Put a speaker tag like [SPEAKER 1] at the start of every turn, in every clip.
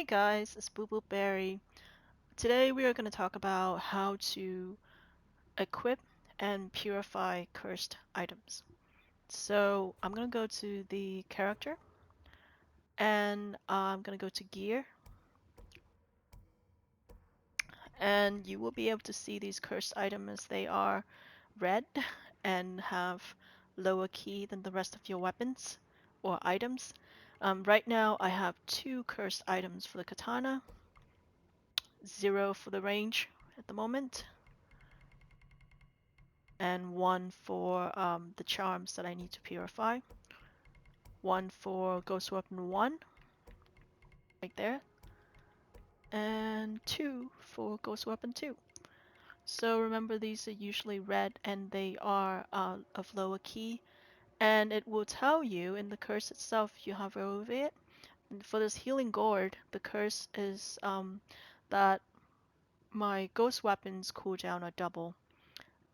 [SPEAKER 1] Hey guys, it's Boo Boo Berry. Today we are going to talk about how to equip and purify cursed items. So I'm going to go to the character and I'm going to go to gear, and you will be able to see these cursed items as they are red and have lower key than the rest of your weapons or items. Right now I have 2 cursed items for the katana, 0 for the range at the moment, and 1 for the charms that I need to purify. 1 for Ghost Weapon 1, right there, and 2 for Ghost Weapon 2. So remember, these are usually red and they are of lower key, and it will tell you in the curse itself if you hover over it. And for this healing gourd, the curse is that my ghost weapons cooldown are double,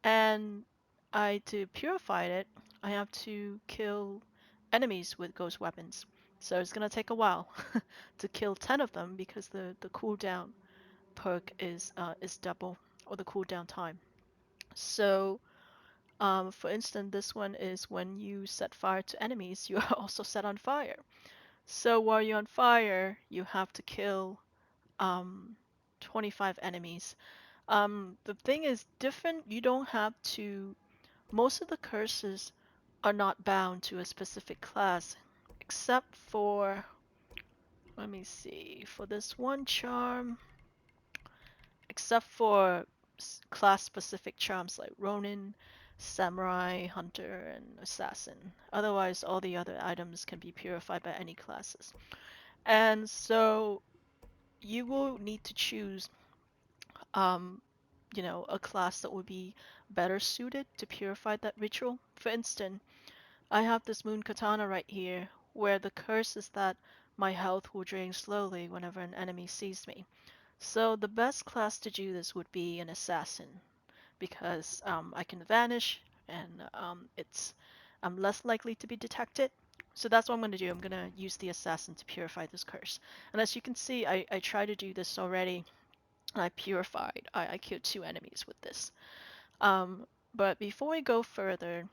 [SPEAKER 1] and to purify it, I have to kill enemies with ghost weapons. So it's gonna take a while to kill 10 of them because the cooldown perk is double, or the cooldown time. So for instance, this one is when you set fire to enemies, you are also set on fire. So while you're on fire, you have to kill um, 25 enemies. The thing is different. You don't have to. Most of the curses are not bound to a specific class, except for, let me see, for this one charm, except for class specific charms like Ronin, Samurai, Hunter, and Assassin. Otherwise, all the other items can be purified by any classes. And so you will need to choose, um, a class that would be better suited to purify that ritual. For instance, I have this moon katana right here, where the curse is that my health will drain slowly whenever an enemy sees me. So the best class to do this would be an assassin, because I can vanish and I'm less likely to be detected. So that's what I'm going to do. I'm going to use the assassin to purify this curse. And as you can see, I tried to do this already. I purified. I killed 2 enemies with this. Um, but before we go further,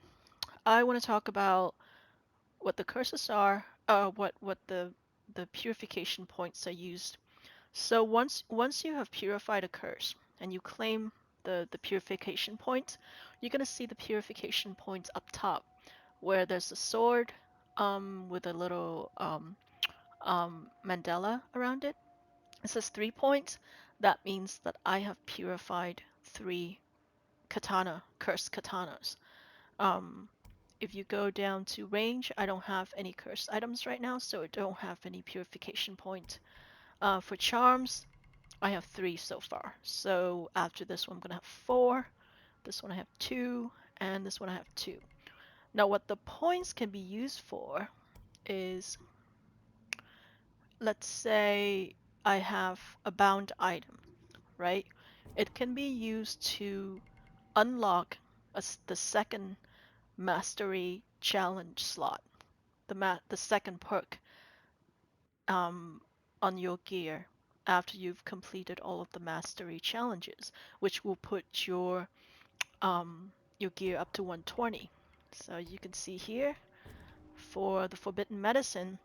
[SPEAKER 1] I want to talk about what the curses are, what the purification points are used. So once you have purified a curse and you claim the purification point, you're gonna see the purification points up top, where there's a sword with a little mandala around it. It says 3 points. That means that I have purified 3 cursed katanas. Um, if you go down to range, I don't have any cursed items right now, so I don't have any purification point. For charms, I have 3 so far. So after this one, I'm gonna have 4. This one I have 2, and this one I have 2. Now, what the points can be used for is, let's say I have a bound item, right? It can be used to unlock the second mastery challenge slot, the second perk um, on your gear after you've completed all of the mastery challenges, which will put your gear up to 120. So you can see here for the forbidden medicine,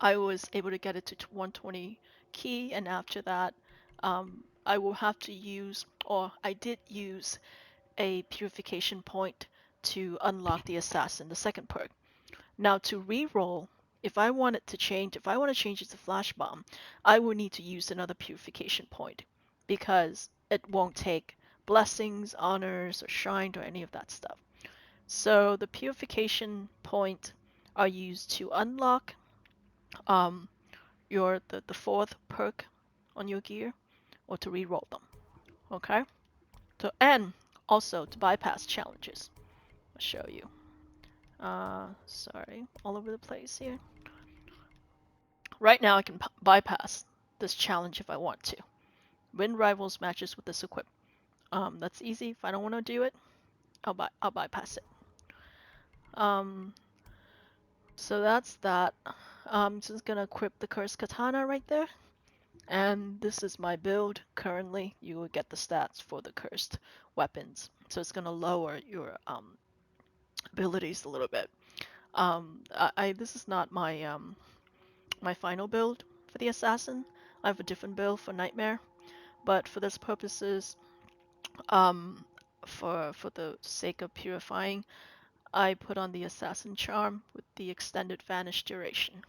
[SPEAKER 1] I was able to get it to 120 key, and after that, I will have to use, or I did use, a purification point to unlock the assassin, the second perk. Now to reroll, if I want to change it to flash bomb, I will need to use another purification point, because it won't take blessings, honors, or shrine, or any of that stuff. So the purification point are used to unlock um the fourth perk on your gear, or to reroll them. Okay? So, and also to bypass challenges. I'll show you. Sorry, all over the place here. Right now I can bypass this challenge if I want to. Win rivals matches with this equip. That's easy. If I don't want to do it, I'll bypass it. Um, so that's that. Just gonna equip the cursed katana right there. And this is my build currently. You will get the stats for the cursed weapons, so it's gonna lower your abilities a little bit. This is not my my final build for the assassin. I have a different build for nightmare, but for this purposes, um, for the sake of purifying, I put on the assassin charm with the extended vanish duration,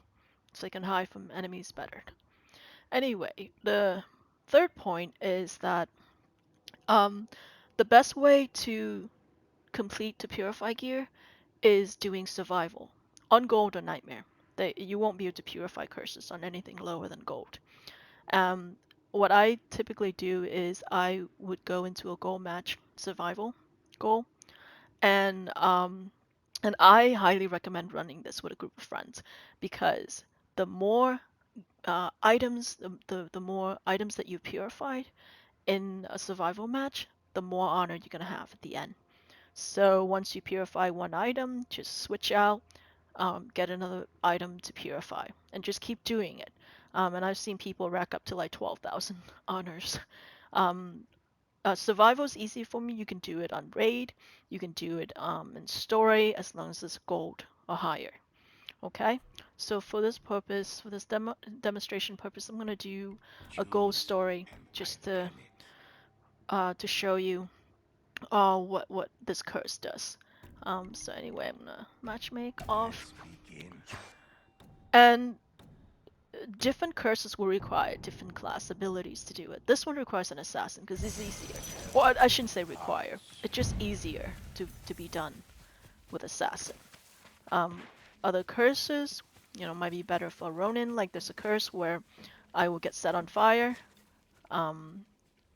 [SPEAKER 1] so I can hide from enemies better. Anyway, the third point is that um, the best way to complete the purify gear is doing survival on gold or nightmare. You won't be able to purify curses on anything lower than gold. Um, what I typically do is I would go into a goal match survival goal, and I highly recommend running this with a group of friends because the more items, the more items that you purified in a survival match, the more honor you're gonna have at the end. So once you purify one item, just switch out, get another item to purify, and just keep doing it. And I've seen people rack up to like 12,000 honors. Um, Survival is easy for me. You can do it on raid, you can do it in story as long as it's gold or higher. Okay, so for this purpose, for this demonstration purpose, I'm gonna do a gold story just to show you what this curse does. So anyway, I'm gonna matchmake off, and different curses will require different class abilities to do it. This one requires an assassin because it's easier. Well, I shouldn't say require. It's just easier to be done with assassin. Um, Other curses, might be better for Ronin. Like there's a curse where I will get set on fire.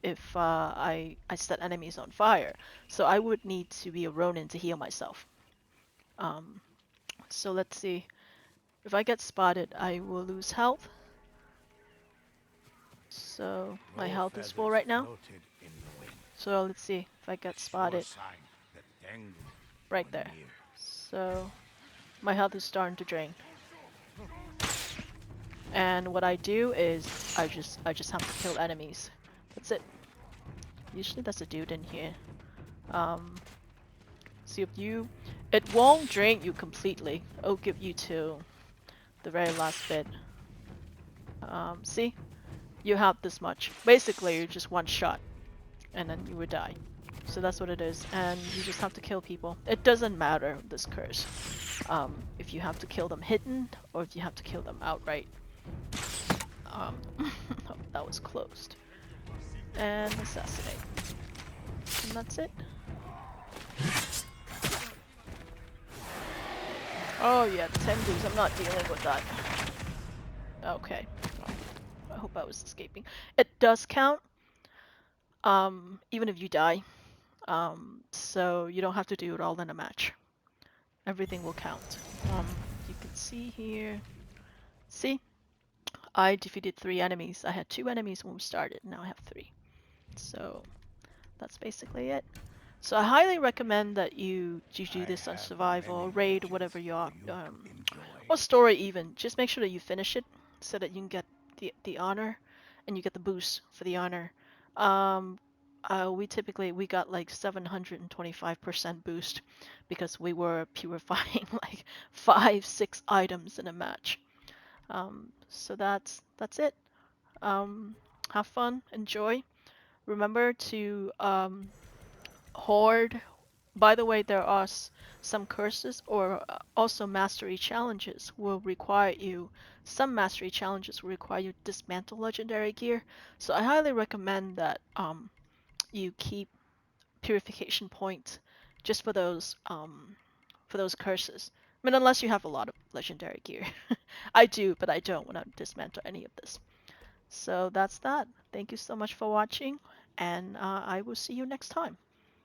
[SPEAKER 1] If I set enemies on fire, so I would need to be a Ronin to heal myself. Um, so let's see. If I get spotted, I will lose health. So my health is full right now. So let's see if I get spotted right there. So my health is starting to drain. And what I do is I just have to kill enemies. That's it. Usually that's a dude in here. See if you, it won't drain you completely. It'll give you to the very last bit. See, you have this much. Basically, you're just one shot, and then you would die. So that's what it is, and you just have to kill people. It doesn't matter this curse. If you have to kill them hidden or if you have to kill them outright. Oh, that was closed. And assassinate. And that's it. Oh yeah, the 10 blues. I'm not dealing with that. Okay. I hope I was escaping. It does count, even if you die. So you don't have to do it all in a match. Everything will count. You can see here. See? I defeated 3 enemies. I had 2 enemies when we started. Now I have 3. So that's basically it. So I highly recommend that you do this on survival, raid, whatever you are, or story even. Just make sure that you finish it so that you can get the honor, and you get the boost for the honor. We got like 725% boost because we were purifying like 5-6 items in a match. So that's it. Have fun, enjoy. Remember to hoard. By the way, there are some curses or also mastery challenges will require you. Some mastery challenges will require you to dismantle legendary gear. So I highly recommend that you keep purification points just for those curses. I mean, unless you have a lot of legendary gear. I do, but I don't want to dismantle any of this. So that's that. Thank you so much for watching, and I will see you next time.